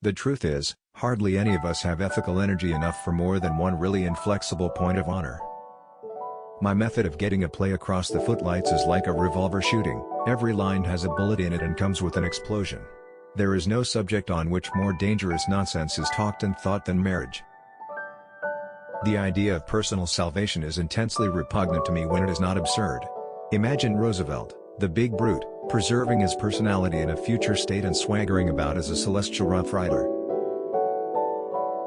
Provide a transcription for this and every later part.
The truth is, hardly any of us have ethical energy enough for more than one really inflexible point of honor. My method of getting a play across the footlights is like a revolver shooting. Every line has a bullet in it and comes with an explosion. There is no subject on which more dangerous nonsense is talked and thought than marriage. The idea of personal salvation is intensely repugnant to me when it is not absurd. Imagine Roosevelt, the big brute, preserving his personality in a future state and swaggering about as a celestial Rough Rider.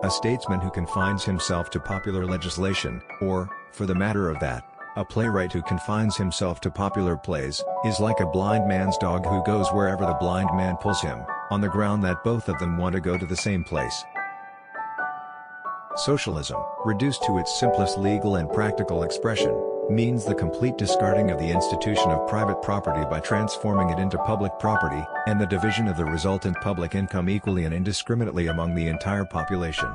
A statesman who confines himself to popular legislation, or, for the matter of that, a playwright who confines himself to popular plays, is like a blind man's dog who goes wherever the blind man pulls him, on the ground that both of them want to go to the same place. Socialism, reduced to its simplest legal and practical expression, means the complete discarding of the institution of private property by transforming it into public property, and the division of the resultant public income equally and indiscriminately among the entire population.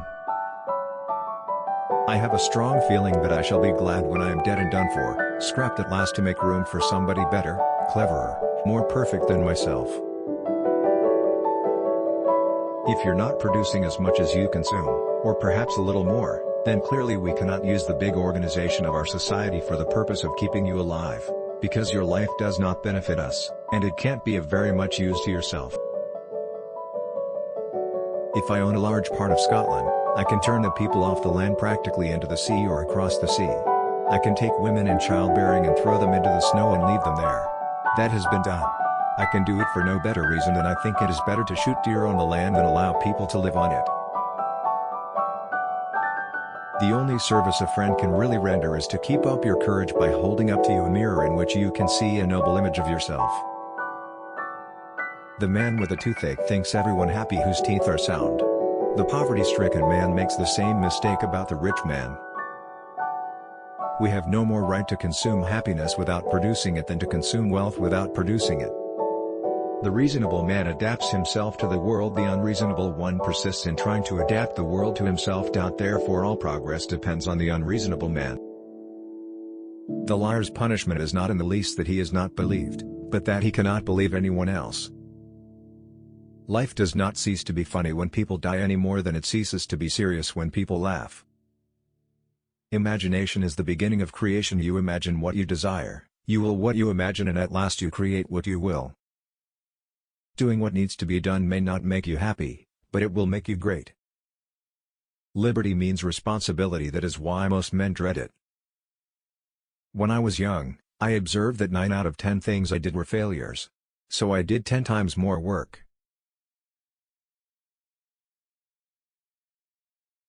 I have a strong feeling that I shall be glad when I am dead and done for, scrapped at last to make room for somebody better, cleverer, more perfect than myself. If you're not producing as much as you consume, or perhaps a little more, then clearly we cannot use the big organization of our society for the purpose of keeping you alive, because your life does not benefit us, and it can't be of very much use to yourself. If I own a large part of Scotland, I can turn the people off the land practically into the sea or across the sea. I can take women in childbearing and throw them into the snow and leave them there. That has been done. I can do it for no better reason than I think it is better to shoot deer on the land than allow people to live on it. The only service a friend can really render is to keep up your courage by holding up to you a mirror in which you can see a noble image of yourself. The man with a toothache thinks everyone happy whose teeth are sound. The poverty-stricken man makes the same mistake about the rich man. We have no more right to consume happiness without producing it than to consume wealth without producing it. The reasonable man adapts himself to the world, the unreasonable one persists in trying to adapt the world to himself. Therefore all progress depends on the unreasonable man. The liar's punishment is not in the least that he is not believed, but that he cannot believe anyone else. Life does not cease to be funny when people die any more than it ceases to be serious when people laugh. Imagination is the beginning of creation. You imagine what you desire, you will what you imagine, and at last you create what you will. Doing what needs to be done may not make you happy, but it will make you great. Liberty means responsibility. That is why most men dread it. When I was young, I observed that 9 out of 10 things I did were failures. So I did 10 times more work,